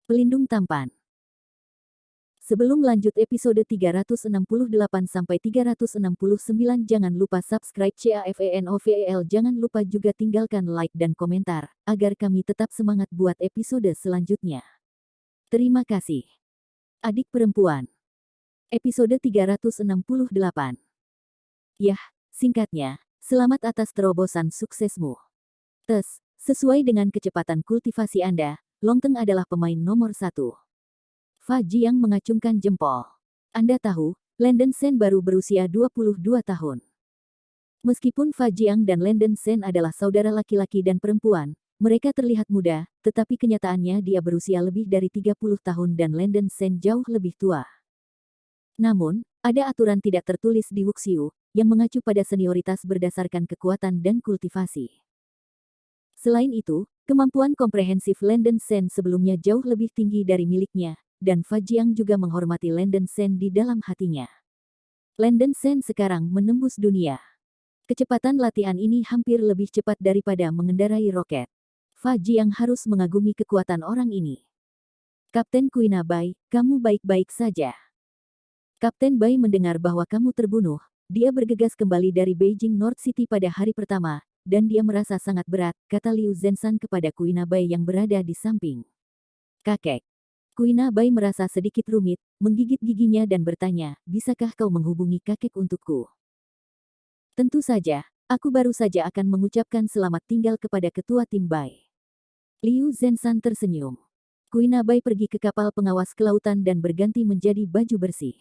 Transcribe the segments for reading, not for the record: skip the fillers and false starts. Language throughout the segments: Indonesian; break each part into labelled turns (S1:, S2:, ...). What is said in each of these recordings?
S1: Pelindung tampan. Sebelum lanjut episode 368-369 jangan lupa subscribe CAFENOVEL, jangan lupa juga tinggalkan like dan komentar, agar kami tetap semangat buat episode selanjutnya. Terima kasih. Adik perempuan. Episode 368. Yah, singkatnya, selamat atas terobosan suksesmu. Sesuai dengan kecepatan kultivasi Anda, Longteng adalah pemain nomor 1. Fa Jiang mengacungkan jempol. Anda tahu, Landen Shen baru berusia 22 tahun. Meskipun Fa Jiang dan Landen Shen adalah saudara laki-laki dan perempuan, mereka terlihat muda, tetapi kenyataannya dia berusia lebih dari 30 tahun dan Landen Shen jauh lebih tua. Namun, ada aturan tidak tertulis di Wuxiu, yang mengacu pada senioritas berdasarkan kekuatan dan kultivasi. Selain itu, kemampuan komprehensif Landen Shen sebelumnya jauh lebih tinggi dari miliknya, dan Fa Jiang juga menghormati Landen Shen di dalam hatinya. Landen Shen sekarang menembus dunia. Kecepatan latihan ini hampir lebih cepat daripada mengendarai roket. Fa Jiang harus mengagumi kekuatan orang ini. Kapten Kuina Bai, kamu baik-baik saja. Kapten Bai mendengar bahwa kamu terbunuh. Dia bergegas kembali dari Beijing North City pada hari pertama, dan dia merasa sangat berat, kata Liu Zenshan kepada Kuina Bai yang berada di samping. Kakek. Kuina Bai merasa sedikit rumit, menggigit giginya dan bertanya, bisakah kau menghubungi kakek untukku? Tentu saja, aku baru saja akan mengucapkan selamat tinggal kepada ketua tim Bai. Liu Zenshan tersenyum. Kuina Bai pergi ke kapal pengawas kelautan dan berganti menjadi baju bersih.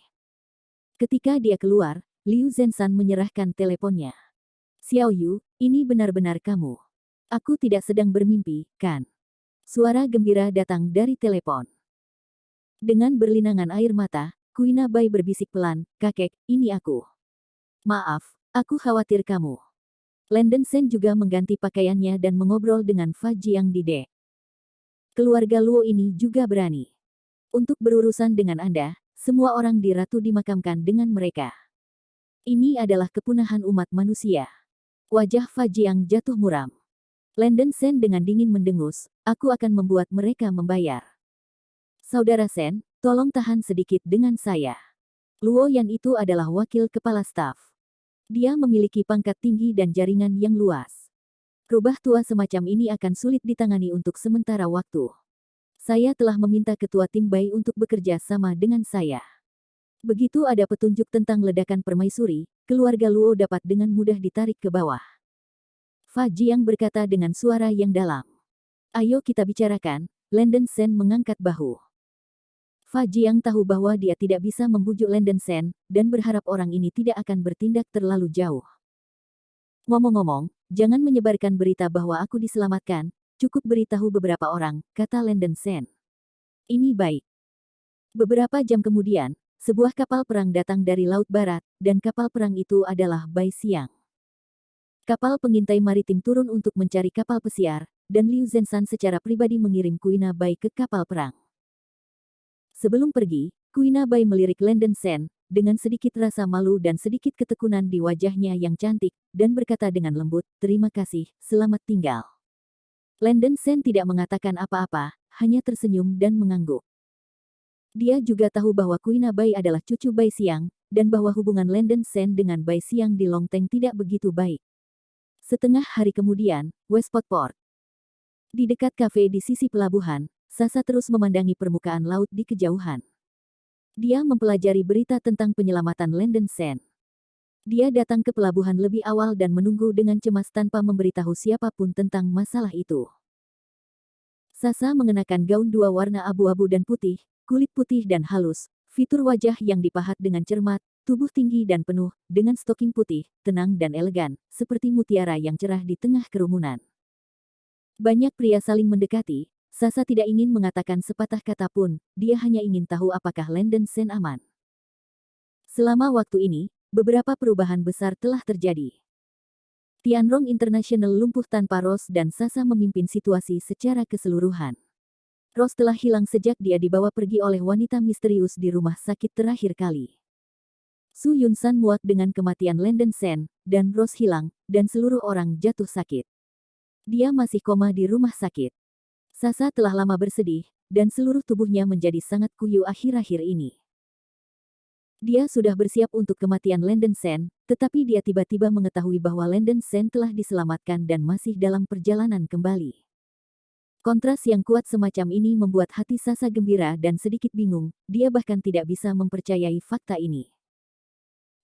S1: Ketika dia keluar, Liu Zenshan menyerahkan teleponnya. Xiao Yu, ini benar-benar kamu. Aku tidak sedang bermimpi, kan? Suara gembira datang dari telepon. Dengan berlinangan air mata, Kuina Bai berbisik pelan, kakek, ini aku. Maaf, aku khawatir kamu. Landen Shen juga mengganti pakaiannya dan mengobrol dengan Fa Jiang di dek. Keluarga Luo ini juga berani. Untuk berurusan dengan Anda, semua orang di Ratu dimakamkan dengan mereka. Ini adalah kepunahan umat manusia. Wajah Fa Jiang jatuh muram. Landen Shen dengan dingin mendengus, aku akan membuat mereka membayar. Saudara Shen, tolong tahan sedikit dengan saya. Luo Yan itu adalah wakil kepala staf. Dia memiliki pangkat tinggi dan jaringan yang luas. Rubah tua semacam ini akan sulit ditangani untuk sementara waktu. Saya telah meminta ketua tim Bai untuk bekerja sama dengan saya. Begitu ada petunjuk tentang ledakan permaisuri, keluarga Luo dapat dengan mudah ditarik ke bawah. Fa Jiang berkata dengan suara yang dalam. Ayo kita bicarakan, Landen Shen mengangkat bahu. Fa Jiang tahu bahwa dia tidak bisa membujuk Landen Shen, dan berharap orang ini tidak akan bertindak terlalu jauh. Ngomong-ngomong, jangan menyebarkan berita bahwa aku diselamatkan, cukup beritahu beberapa orang, kata Landen Shen. Ini baik. Beberapa jam kemudian, sebuah kapal perang datang dari Laut Barat, dan kapal perang itu adalah Bai Xiang. Kapal pengintai maritim turun untuk mencari kapal pesiar, dan Liu Zenshan secara pribadi mengirim Kuina Bai ke kapal perang. Sebelum pergi, Kuina Bai melirik Landen Shen, dengan sedikit rasa malu dan sedikit ketekunan di wajahnya yang cantik, dan berkata dengan lembut, terima kasih, selamat tinggal. Landen Shen tidak mengatakan apa-apa, hanya tersenyum dan mengangguk. Dia juga tahu bahwa Kuina Bai adalah cucu Bai Xiang, dan bahwa hubungan Landen Shen dengan Bai Xiang di Longteng tidak begitu baik. Setengah hari kemudian, Westport Port. Di dekat kafe di sisi pelabuhan, Sasa terus memandangi permukaan laut di kejauhan. Dia mempelajari berita tentang penyelamatan Landen Shen. Dia datang ke pelabuhan lebih awal dan menunggu dengan cemas tanpa memberitahu siapapun tentang masalah itu. Sasa mengenakan gaun dua warna abu-abu dan putih, kulit putih dan halus, fitur wajah yang dipahat dengan cermat, tubuh tinggi dan penuh, dengan stoking putih, tenang dan elegan, seperti mutiara yang cerah di tengah kerumunan. Banyak pria saling mendekati. Sasa tidak ingin mengatakan sepatah kata pun, dia hanya ingin tahu apakah Landen Shen aman. Selama waktu ini, beberapa perubahan besar telah terjadi. Tianrong International lumpuh tanpa Rose dan Sasa memimpin situasi secara keseluruhan. Rose telah hilang sejak dia dibawa pergi oleh wanita misterius di rumah sakit terakhir kali. Su Yunsan muak dengan kematian Landen Shen, dan Rose hilang, dan seluruh orang jatuh sakit. Dia masih koma di rumah sakit. Sasa telah lama bersedih, dan seluruh tubuhnya menjadi sangat kuyuh akhir-akhir ini. Dia sudah bersiap untuk kematian Landon Sen, tetapi dia tiba-tiba mengetahui bahwa Landon Sen telah diselamatkan dan masih dalam perjalanan kembali. Kontras yang kuat semacam ini membuat hati Sasa gembira dan sedikit bingung, dia bahkan tidak bisa mempercayai fakta ini.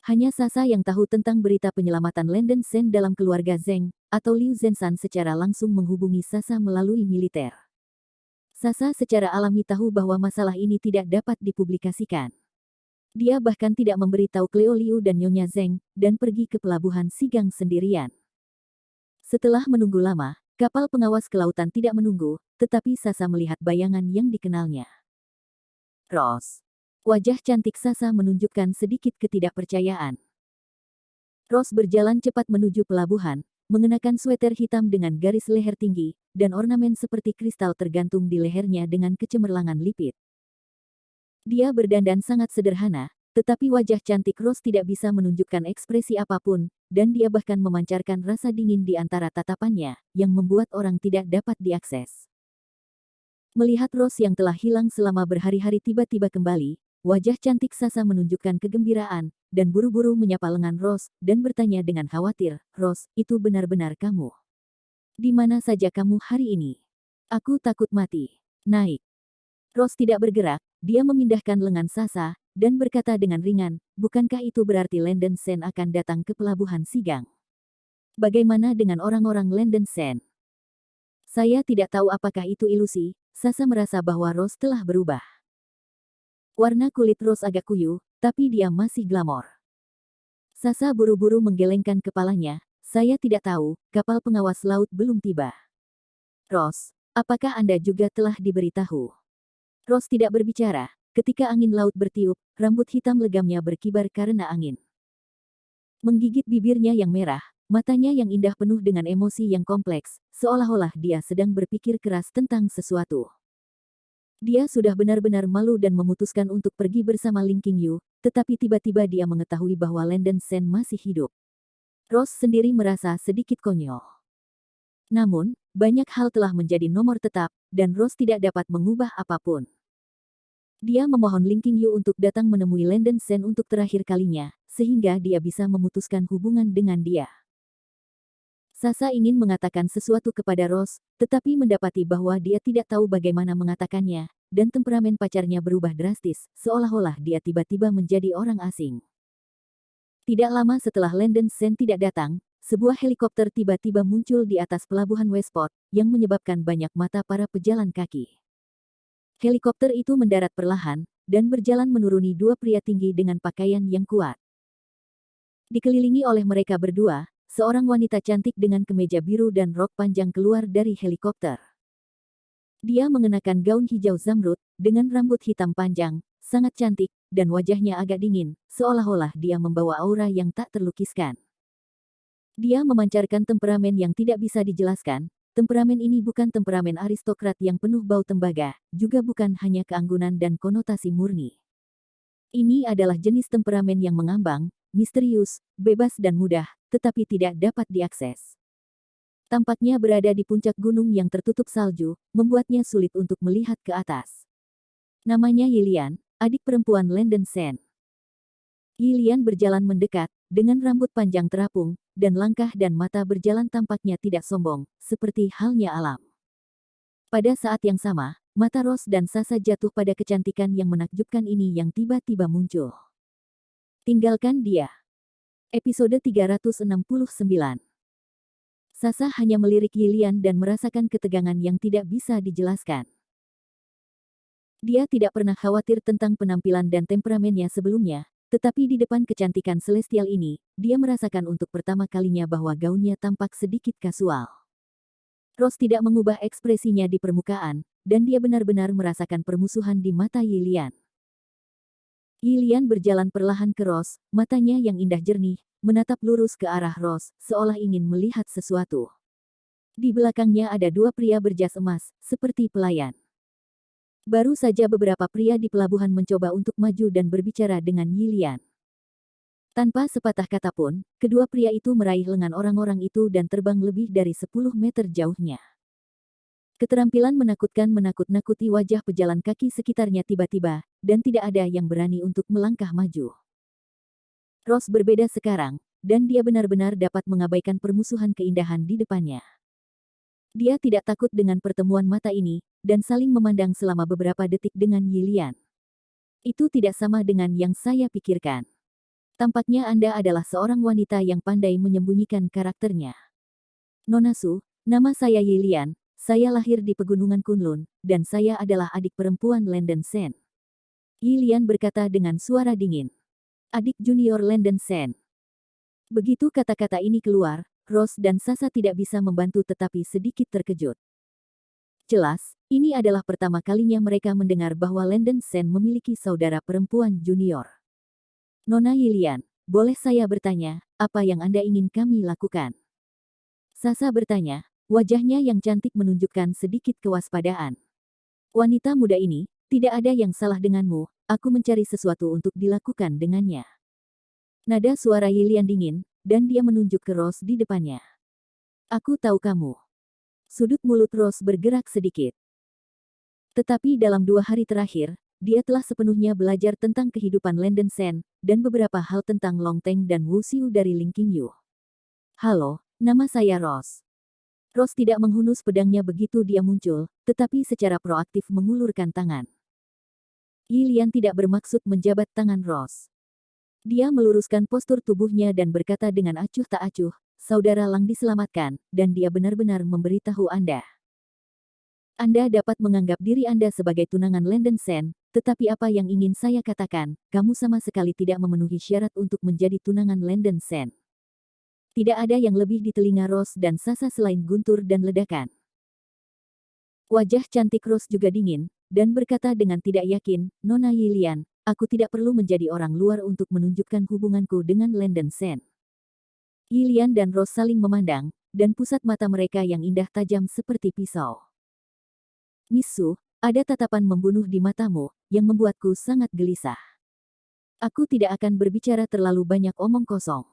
S1: Hanya Sasa yang tahu tentang berita penyelamatan Landon Sen dalam keluarga Zheng, atau Liu Zenshan secara langsung menghubungi Sasa melalui militer. Sasa secara alami tahu bahwa masalah ini tidak dapat dipublikasikan. Dia bahkan tidak memberitahu Cleo Liu dan Nyonya Zheng, dan pergi ke pelabuhan Sigang sendirian. Setelah menunggu lama, kapal pengawas kelautan tidak menunggu, tetapi Sasa melihat bayangan yang dikenalnya. Rose. Wajah cantik Sasa menunjukkan sedikit ketidakpercayaan. Rose berjalan cepat menuju pelabuhan, mengenakan sweter hitam dengan garis leher tinggi, dan ornamen seperti kristal tergantung di lehernya dengan kecemerlangan lipit. Dia berdandan sangat sederhana, tetapi wajah cantik Rose tidak bisa menunjukkan ekspresi apapun, dan dia bahkan memancarkan rasa dingin di antara tatapannya, yang membuat orang tidak dapat diakses. Melihat Rose yang telah hilang selama berhari-hari tiba-tiba kembali, wajah cantik Sasa menunjukkan kegembiraan, dan buru-buru menyapa lengan Rose, dan bertanya dengan khawatir, "Rose, itu benar-benar kamu? Di mana saja kamu hari ini? Aku takut mati." Naik. Rose tidak bergerak, dia memindahkan lengan Sasa, dan berkata dengan ringan, "Bukankah itu berarti Landon Sen akan datang ke pelabuhan Sigang? Bagaimana dengan orang-orang Landon Sen?" "Saya tidak tahu apakah itu ilusi." Sasa merasa bahwa Rose telah berubah. Warna kulit Rose agak kuyuh, tapi dia masih glamor. Sasa buru-buru menggelengkan kepalanya, "Saya tidak tahu, kapal pengawas laut belum tiba." "Rose, apakah Anda juga telah diberitahu?" Rose tidak berbicara. Ketika angin laut bertiup, rambut hitam legamnya berkibar karena angin. Menggigit bibirnya yang merah, matanya yang indah penuh dengan emosi yang kompleks, seolah-olah dia sedang berpikir keras tentang sesuatu. Dia sudah benar-benar malu dan memutuskan untuk pergi bersama Ling Qingyu, tetapi tiba-tiba dia mengetahui bahwa Landon Sen masih hidup. Rose sendiri merasa sedikit konyol. Namun, banyak hal telah menjadi nomor tetap, dan Rose tidak dapat mengubah apapun. Dia memohon Ling Qingyu untuk datang menemui Landon Sen untuk terakhir kalinya, sehingga dia bisa memutuskan hubungan dengan dia. Sasa ingin mengatakan sesuatu kepada Rose, tetapi mendapati bahwa dia tidak tahu bagaimana mengatakannya, dan temperamen pacarnya berubah drastis, seolah-olah dia tiba-tiba menjadi orang asing. Tidak lama setelah Landon Sen tidak datang, sebuah helikopter tiba-tiba muncul di atas pelabuhan Westport, yang menyebabkan banyak mata para pejalan kaki. Helikopter itu mendarat perlahan, dan berjalan menuruni dua pria tinggi dengan pakaian yang kuat. Dikelilingi oleh mereka berdua, seorang wanita cantik dengan kemeja biru dan rok panjang keluar dari helikopter. Dia mengenakan gaun hijau zamrud, dengan rambut hitam panjang, sangat cantik, dan wajahnya agak dingin, seolah-olah dia membawa aura yang tak terlukiskan. Dia memancarkan temperamen yang tidak bisa dijelaskan. Temperamen ini bukan temperamen aristokrat yang penuh bau tembaga, juga bukan hanya keanggunan dan konotasi murni. Ini adalah jenis temperamen yang mengambang, misterius, bebas dan mudah, tetapi tidak dapat diakses. Tampaknya berada di puncak gunung yang tertutup salju, membuatnya sulit untuk melihat ke atas. Namanya Yilian, adik perempuan Landon Sen. Yilian berjalan mendekat, dengan rambut panjang terapung, dan langkah dan mata berjalan tampaknya tidak sombong, seperti halnya alam. Pada saat yang sama, mata Rose dan Sasa jatuh pada kecantikan yang menakjubkan ini yang tiba-tiba muncul. Tinggalkan dia. Episode 369. Sasa hanya melirik Yilian dan merasakan ketegangan yang tidak bisa dijelaskan. Dia tidak pernah khawatir tentang penampilan dan temperamennya sebelumnya, tetapi di depan kecantikan celestial ini, dia merasakan untuk pertama kalinya bahwa gaunnya tampak sedikit kasual. Rose tidak mengubah ekspresinya di permukaan, dan dia benar-benar merasakan permusuhan di mata Yilian. Yilian berjalan perlahan ke Rose, matanya yang indah jernih, menatap lurus ke arah Rose, seolah ingin melihat sesuatu. Di belakangnya ada dua pria berjas emas, seperti pelayan. Baru saja beberapa pria di pelabuhan mencoba untuk maju dan berbicara dengan Yilian. Tanpa sepatah kata pun, kedua pria itu meraih lengan orang-orang itu dan terbang lebih dari 10 meter jauhnya. Keterampilan menakutkan menakut-nakuti wajah pejalan kaki sekitarnya tiba-tiba, dan tidak ada yang berani untuk melangkah maju. Rose berbeda sekarang, dan dia benar-benar dapat mengabaikan permusuhan keindahan di depannya. Dia tidak takut dengan pertemuan mata ini, dan saling memandang selama beberapa detik dengan Yilian. Itu tidak sama dengan yang saya pikirkan. Tampaknya Anda adalah seorang wanita yang pandai menyembunyikan karakternya. Nona Su, nama saya Yilian, saya lahir di pegunungan Kunlun, dan saya adalah adik perempuan Landen Sen. Yilian berkata dengan suara dingin. Adik junior Landen Sen. Begitu kata-kata ini keluar, Rose dan Sasa tidak bisa membantu tetapi sedikit terkejut. Jelas, ini adalah pertama kalinya mereka mendengar bahwa Landen Sen memiliki saudara perempuan junior. Nona Yilian, boleh saya bertanya, apa yang Anda ingin kami lakukan? Sasa bertanya, wajahnya yang cantik menunjukkan sedikit kewaspadaan. Wanita muda ini, tidak ada yang salah denganmu, aku mencari sesuatu untuk dilakukan dengannya. Nada suara Yilian dingin, dan dia menunjuk ke Rose di depannya. Aku tahu kamu. Sudut mulut Rose bergerak sedikit. Tetapi dalam 2 hari terakhir, dia telah sepenuhnya belajar tentang kehidupan Landen Sen, dan beberapa hal tentang Long Teng dan Wu Xiu dari Ling Qingyu. Halo, nama saya Rose. Rose tidak menghunus pedangnya begitu dia muncul, tetapi secara proaktif mengulurkan tangan. Yilian tidak bermaksud menjabat tangan Rose. Dia meluruskan postur tubuhnya dan berkata dengan acuh tak acuh, Saudara Lang diselamatkan, dan dia benar-benar memberitahu Anda. Anda dapat menganggap diri Anda sebagai tunangan Landen Sen, tetapi apa yang ingin saya katakan, kamu sama sekali tidak memenuhi syarat untuk menjadi tunangan Landen Sen. Tidak ada yang lebih di telinga Rose dan Sasa selain guntur dan ledakan. Wajah cantik Rose juga dingin, dan berkata dengan tidak yakin, Nona Yilian, aku tidak perlu menjadi orang luar untuk menunjukkan hubunganku dengan Landen Sen. Yilian dan Rose saling memandang, dan pusat mata mereka yang indah tajam seperti pisau. Miss Su, ada tatapan membunuh di matamu, yang membuatku sangat gelisah. Aku tidak akan berbicara terlalu banyak omong kosong.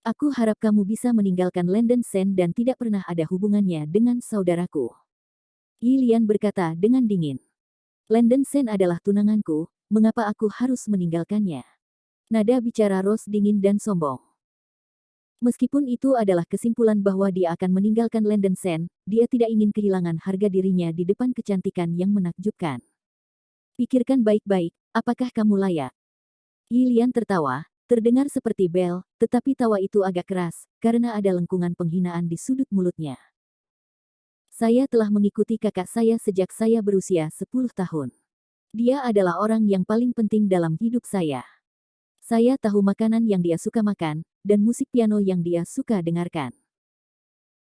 S1: Aku harap kamu bisa meninggalkan Landen Sen dan tidak pernah ada hubungannya dengan saudaraku. Yilian berkata dengan dingin. Landen Sen adalah tunanganku, mengapa aku harus meninggalkannya? Nada bicara Rose dingin dan sombong. Meskipun itu adalah kesimpulan bahwa dia akan meninggalkan Landen Sen, dia tidak ingin kehilangan harga dirinya di depan kecantikan yang menakjubkan. Pikirkan baik-baik, apakah kamu layak? Yilian tertawa, terdengar seperti bel, tetapi tawa itu agak keras, karena ada lengkungan penghinaan di sudut mulutnya. Saya telah mengikuti kakak saya sejak saya berusia 10 tahun. Dia adalah orang yang paling penting dalam hidup saya. Saya tahu makanan yang dia suka makan, dan musik piano yang dia suka dengarkan.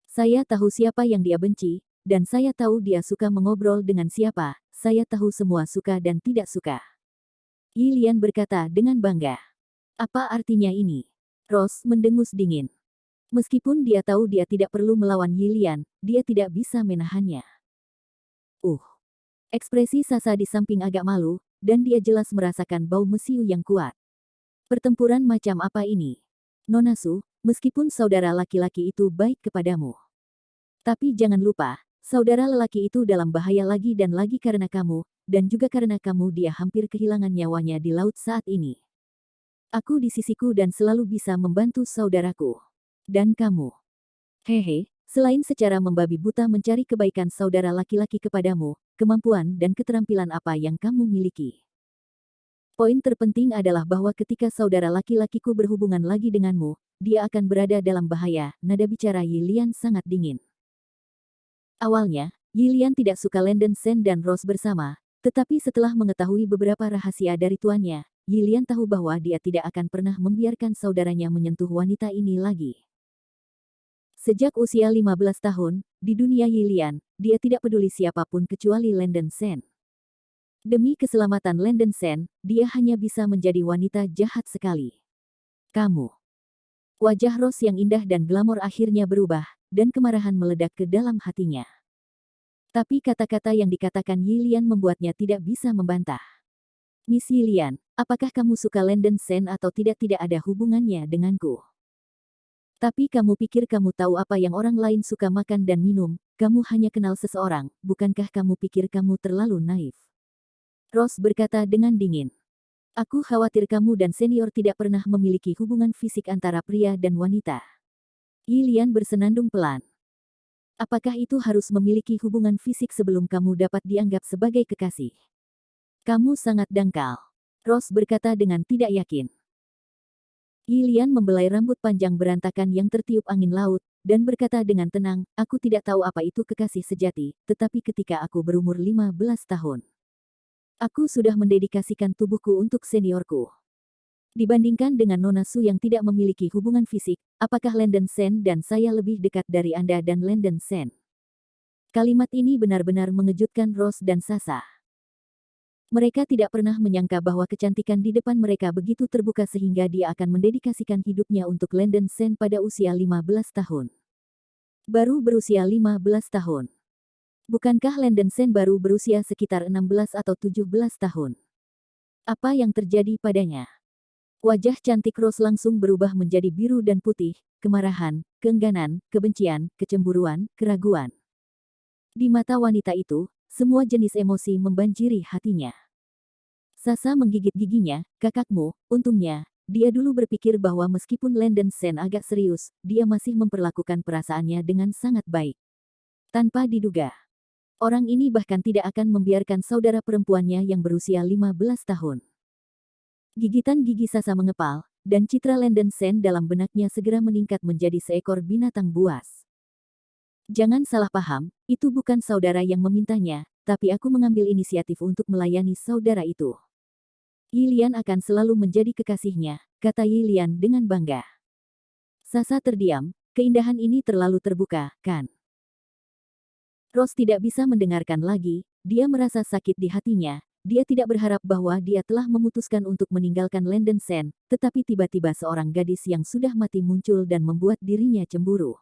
S1: Saya tahu siapa yang dia benci, dan saya tahu dia suka mengobrol dengan siapa, saya tahu semua suka dan tidak suka. Yilian berkata dengan bangga. Apa artinya ini? Rose mendengus dingin. Meskipun dia tahu dia tidak perlu melawan Yilian, dia tidak bisa menahannya. Ekspresi Sasa di samping agak malu, dan dia jelas merasakan bau mesiu yang kuat. Pertempuran macam apa ini? Nona Su, meskipun saudara laki-laki itu baik kepadamu. Tapi jangan lupa, saudara lelaki itu dalam bahaya lagi dan lagi karena kamu, dan juga karena kamu dia hampir kehilangan nyawanya di laut saat ini. Aku di sisiku dan selalu bisa membantu saudaraku. Dan kamu. Hehe, selain secara membabi buta mencari kebaikan saudara laki-laki kepadamu, kemampuan dan keterampilan apa yang kamu miliki? Poin terpenting adalah bahwa ketika saudara laki-lakiku berhubungan lagi denganmu, dia akan berada dalam bahaya, nada bicara Yilian sangat dingin. Awalnya, Yilian tidak suka Landen Sen dan Rose bersama, tetapi setelah mengetahui beberapa rahasia dari tuannya, Yilian tahu bahwa dia tidak akan pernah membiarkan saudaranya menyentuh wanita ini lagi. Sejak usia 15 tahun, di dunia Yilian, dia tidak peduli siapapun kecuali Landen Sen. Demi keselamatan Landen Sen, dia hanya bisa menjadi wanita jahat sekali. Kamu. Wajah Rose yang indah dan glamor akhirnya berubah, dan kemarahan meledak ke dalam hatinya. Tapi kata-kata yang dikatakan Yilian membuatnya tidak bisa membantah. Miss Yilian, apakah kamu suka Landen Sen atau tidak ada hubungannya denganku? Tapi kamu pikir kamu tahu apa yang orang lain suka makan dan minum, kamu hanya kenal seseorang, bukankah kamu pikir kamu terlalu naif? Ross berkata dengan dingin. Aku khawatir kamu dan senior tidak pernah memiliki hubungan fisik antara pria dan wanita. Yilian bersenandung pelan. Apakah itu harus memiliki hubungan fisik sebelum kamu dapat dianggap sebagai kekasih? Kamu sangat dangkal. Ross berkata dengan tidak yakin. Yilian membelai rambut panjang berantakan yang tertiup angin laut, dan berkata dengan tenang, aku tidak tahu apa itu kekasih sejati, tetapi ketika aku berumur 15 tahun. Aku sudah mendedikasikan tubuhku untuk seniorku. Dibandingkan dengan Nona Su yang tidak memiliki hubungan fisik, apakah Landon Sen dan saya lebih dekat dari Anda dan Landon Sen? Kalimat ini benar-benar mengejutkan Ross dan Sasa. Mereka tidak pernah menyangka bahwa kecantikan di depan mereka begitu terbuka sehingga dia akan mendedikasikan hidupnya untuk Landon Sen pada usia 15 tahun. Baru berusia 15 tahun. Bukankah Landon Sen baru berusia sekitar 16 atau 17 tahun? Apa yang terjadi padanya? Wajah cantik Rose langsung berubah menjadi biru dan putih, kemarahan, keengganan, kebencian, kecemburuan, keraguan. Di mata wanita itu, semua jenis emosi membanjiri hatinya. Sasa menggigit giginya, kakakmu, untungnya, dia dulu berpikir bahwa meskipun Landon Sen agak serius, dia masih memperlakukan perasaannya dengan sangat baik. Tanpa diduga. Orang ini bahkan tidak akan membiarkan saudara perempuannya yang berusia 15 tahun. Gigitan gigi Sasa mengepal, dan citra Landon Sen dalam benaknya segera meningkat menjadi seekor binatang buas. Jangan salah paham, itu bukan saudara yang memintanya, tapi aku mengambil inisiatif untuk melayani saudara itu. Yilian akan selalu menjadi kekasihnya, kata Yilian dengan bangga. Sasa terdiam, keindahan ini terlalu terbuka, kan? Ross tidak bisa mendengarkan lagi, dia merasa sakit di hatinya, dia tidak berharap bahwa dia telah memutuskan untuk meninggalkan Landon Sen, tetapi tiba-tiba seorang gadis yang sudah mati muncul dan membuat dirinya cemburu.